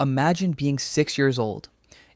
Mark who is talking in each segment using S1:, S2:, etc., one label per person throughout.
S1: Imagine being 6 years old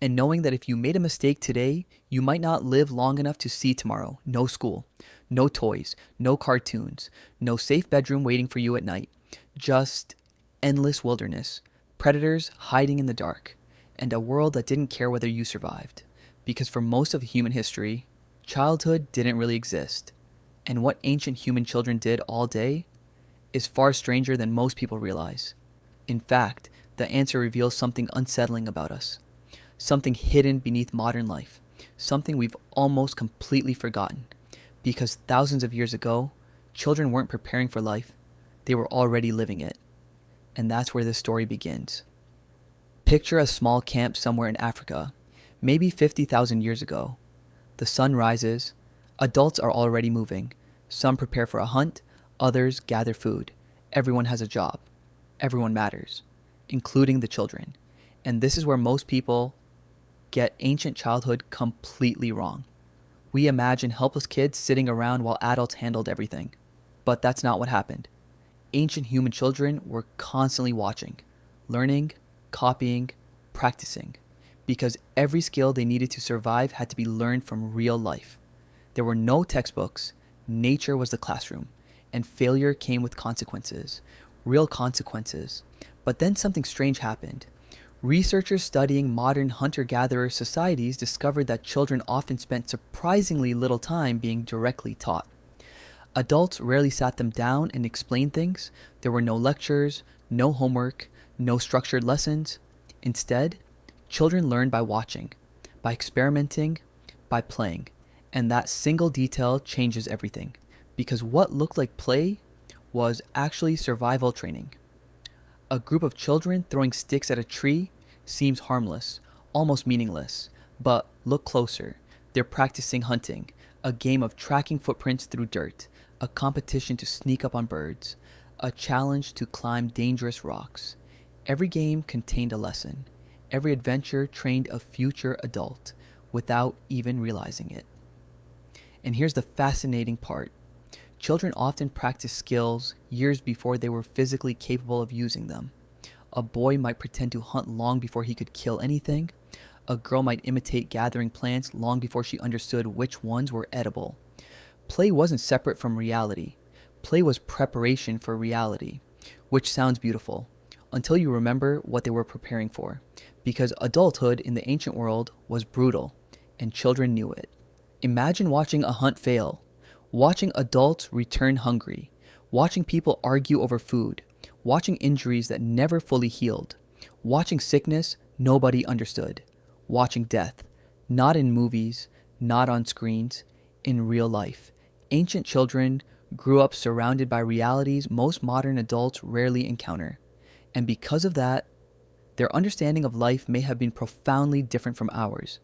S1: and knowing that if you made a mistake today, you might not live long enough to see tomorrow. No school, no toys, no cartoons, no safe bedroom waiting for you at night. Just endless wilderness, predators hiding in the dark, and a world that didn't care whether you survived. Because for most of human history, childhood didn't really exist. And what ancient human children did all day is far stranger than most people realize. In fact, the answer reveals something unsettling about us, something hidden beneath modern life, something we've almost completely forgotten. Because thousands of years ago, children weren't preparing for life, they were already living it. And that's where this story begins. Picture a small camp somewhere in Africa, maybe 50,000 years ago. The sun rises, adults are already moving. Some prepare for a hunt, others gather food. Everyone has a job. Everyone matters, including the children. And this is where most people get ancient childhood completely wrong. We imagine helpless kids sitting around while adults handled everything. But that's not what happened. Ancient human children were constantly watching, learning, copying, practicing, because every skill they needed to survive had to be learned from real life. There were no textbooks, nature was the classroom, and failure came with consequences, real consequences. But then something strange happened. Researchers studying modern hunter-gatherer societies discovered that children often spent surprisingly little time being directly taught. Adults rarely sat them down and explained things. There were no lectures, no homework, no structured lessons. Instead, children learned by watching, by experimenting, by playing. And that single detail changes everything. Because what looked like play was actually survival training. A group of children throwing sticks at a tree seems harmless, almost meaningless. But look closer. They're practicing hunting, a game of tracking footprints through dirt, a competition to sneak up on birds, a challenge to climb dangerous rocks. Every game contained a lesson. Every adventure trained a future adult without even realizing it. And here's the fascinating part. Children often practice skills years before they were physically capable of using them. A boy might pretend to hunt long before he could kill anything. A girl might imitate gathering plants long before she understood which ones were edible. Play wasn't separate from reality. Play was preparation for reality, which sounds beautiful, until you remember what they were preparing for. Because adulthood in the ancient world was brutal, and children knew it. Imagine watching a hunt fail, watching adults return hungry, watching people argue over food, watching injuries that never fully healed, watching sickness nobody understood, watching death, not in movies, not on screens, in real life. Ancient children grew up surrounded by realities most modern adults rarely encounter. And because of that, their understanding of life may have been profoundly different from ours.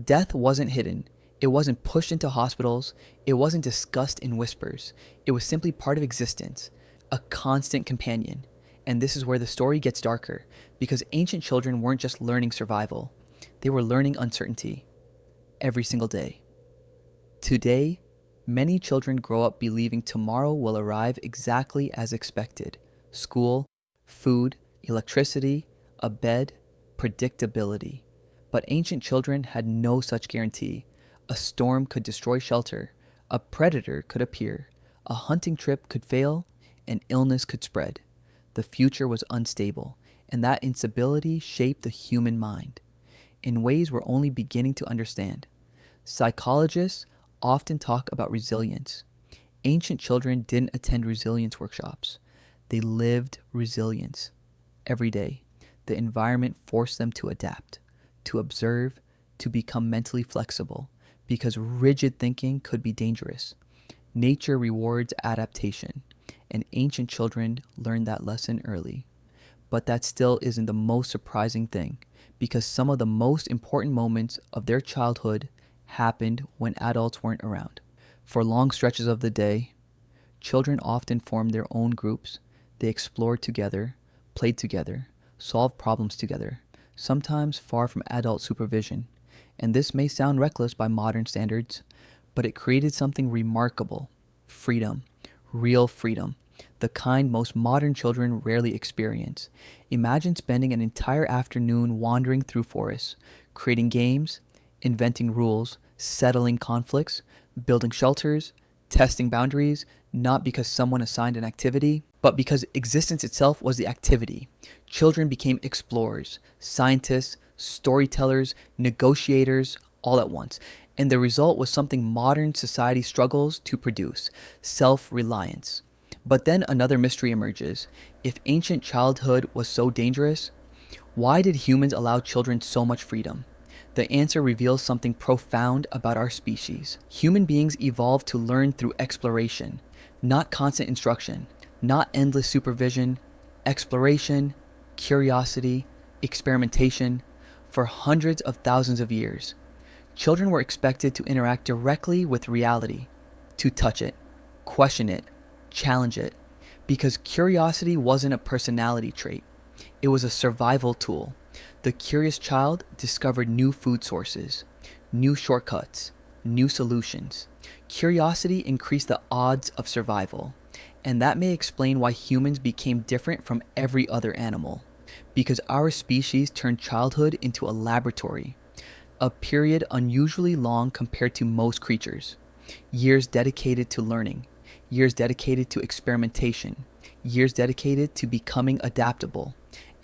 S1: Death wasn't hidden. It wasn't pushed into hospitals. It wasn't discussed in whispers. It was simply part of existence, a constant companion. And this is where the story gets darker, because ancient children weren't just learning survival. They were learning uncertainty every single day. Today, many children grow up believing tomorrow will arrive exactly as expected. School, food, electricity, a bed, predictability. But ancient children had no such guarantee. A storm could destroy shelter, a predator could appear, a hunting trip could fail, an illness could spread. The future was unstable, and that instability shaped the human mind in ways we're only beginning to understand. Psychologists often talk about resilience. Ancient children didn't attend resilience workshops. They lived resilience every day. The environment forced them to adapt, to observe, to become mentally flexible, because rigid thinking could be dangerous. Nature rewards adaptation, and ancient children learned that lesson early. But that still isn't the most surprising thing, because some of the most important moments of their childhood happened when adults weren't around. For long stretches of the day, children often formed their own groups. They explored together, played together, solved problems together, sometimes far from adult supervision. And this may sound reckless by modern standards, but it created something remarkable: freedom, real freedom. the kind most modern children rarely experience. Imagine spending an entire afternoon wandering through forests, creating games, inventing rules, settling conflicts, building shelters, testing boundaries, not because someone assigned an activity, but because existence itself was the activity. Children became explorers, scientists, storytellers, negotiators, all at once. And the result was something modern society struggles to produce: self-reliance. But then another mystery emerges. If ancient childhood was so dangerous, why did humans allow children so much freedom? The answer reveals something profound about our species. Human beings evolved to learn through exploration, not constant instruction, not endless supervision, exploration, curiosity, experimentation. For hundreds of thousands of years, children were expected to interact directly with reality, to touch it, question it, challenge it, because curiosity wasn't a personality trait. It was a survival tool. The curious child discovered new food sources, new shortcuts, new solutions. Curiosity increased the odds of survival, and that may explain why humans became different from every other animal, because our species turned childhood into a laboratory, a period unusually long compared to most creatures. Years dedicated to learning, years dedicated to experimentation, years dedicated to becoming adaptable.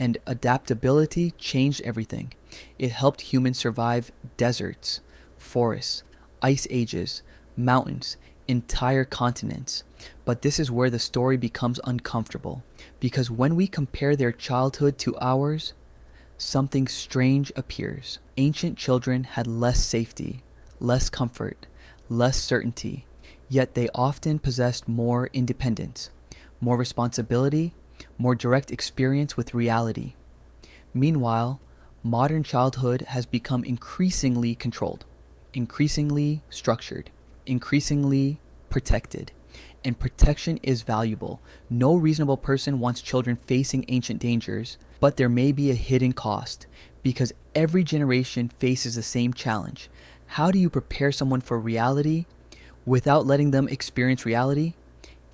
S1: And adaptability changed everything. It helped humans survive deserts, forests, ice ages, mountains, entire continents. But this is where the story becomes uncomfortable, because when we compare their childhood to ours, something strange appears. Ancient children had less safety, less comfort, less certainty, yet they often possessed more independence, more responsibility, more direct experience with reality. Meanwhile, modern childhood has become increasingly controlled, increasingly structured, increasingly protected. And protection is valuable. No reasonable person wants children facing ancient dangers, but there may be a hidden cost, because every generation faces the same challenge. How do you prepare someone for reality without letting them experience reality?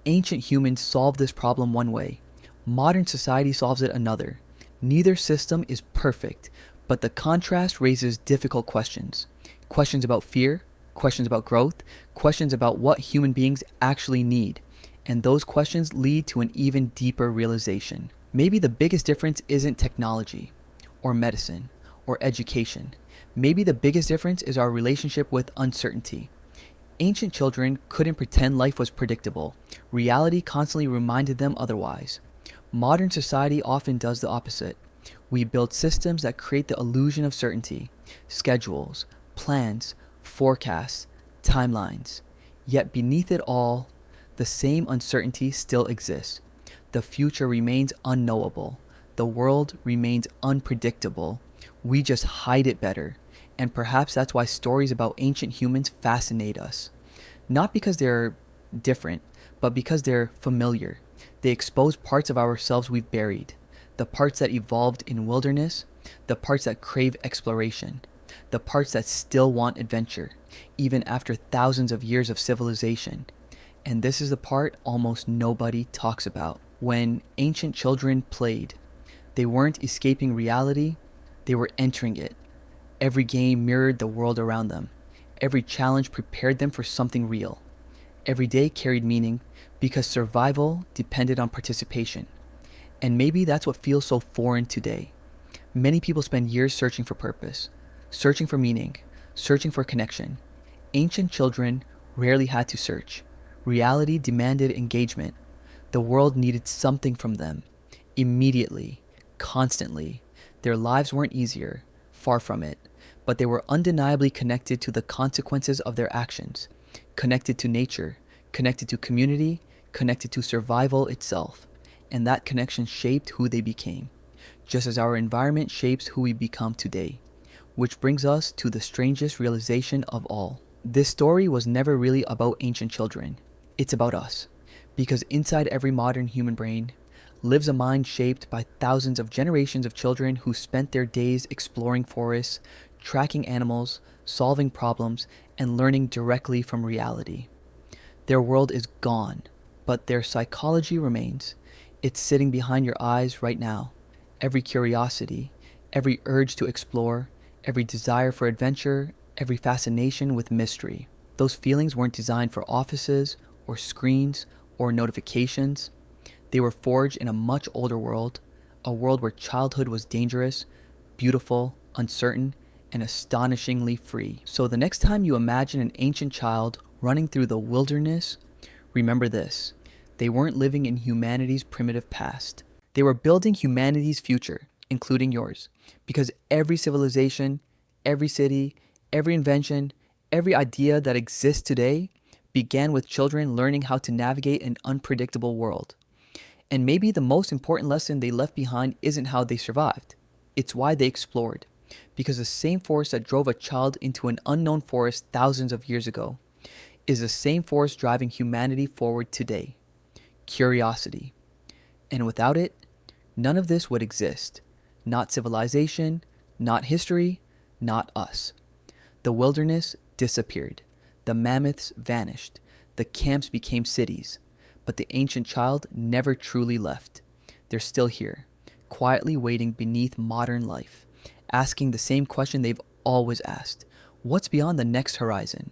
S1: Ancient humans solved this problem one way. Modern society solves it another. Neither system is perfect, but the contrast raises difficult questions. Questions about fear, questions about growth, questions about what human beings actually need. And those questions lead to an even deeper realization. Maybe the biggest difference isn't technology, or medicine, or education. Maybe the biggest difference is our relationship with uncertainty. Ancient children couldn't pretend life was predictable. Reality constantly reminded them otherwise. Modern society often does the opposite. We build systems that create the illusion of certainty, schedules, plans, forecasts, timelines. Yet beneath it all, the same uncertainty still exists. The future remains unknowable. The world remains unpredictable. We just hide it better. And perhaps that's why stories about ancient humans fascinate us. Not because they're different, but because they're familiar. They expose parts of ourselves we've buried, the parts that evolved in wilderness, the parts that crave exploration, the parts that still want adventure, even after thousands of years of civilization. And this is the part almost nobody talks about. When ancient children played, they weren't escaping reality, they were entering it. Every game mirrored the world around them. Every challenge prepared them for something real. Every day carried meaning because survival depended on participation. And maybe that's what feels so foreign today. Many people spend years searching for purpose, searching for meaning, searching for connection. Ancient children rarely had to search. Reality demanded engagement. The world needed something from them, immediately, constantly. Their lives weren't easier, far from it, but they were undeniably connected to the consequences of their actions, connected to nature, connected to community, connected to survival itself. And that connection shaped who they became, just as our environment shapes who we become today. Which brings us to the strangest realization of all. This story was never really about ancient children. It's about us. Because inside every modern human brain lives a mind shaped by thousands of generations of children who spent their days exploring forests, tracking animals, solving problems, and learning directly from reality. Their world is gone, but their psychology remains. It's sitting behind your eyes right now. Every curiosity, every urge to explore, every desire for adventure, every fascination with mystery. Those feelings weren't designed for offices or screens or notifications. They were forged in a much older world, a world where childhood was dangerous, beautiful, uncertain, and astonishingly free. So the next time you imagine an ancient child running through the wilderness, remember this: they weren't living in humanity's primitive past. They were building humanity's future, including yours. Because every civilization, every city, every invention, every idea that exists today began with children learning how to navigate an unpredictable world. And maybe the most important lesson they left behind isn't how they survived. It's why they explored. Because the same force that drove a child into an unknown forest thousands of years ago is the same force driving humanity forward today: curiosity. And without it, none of this would exist. Not civilization, not history, not us. The wilderness disappeared. The mammoths vanished. The camps became cities. But the ancient child never truly left. They're still here, quietly waiting beneath modern life, asking the same question they've always asked: what's beyond the next horizon?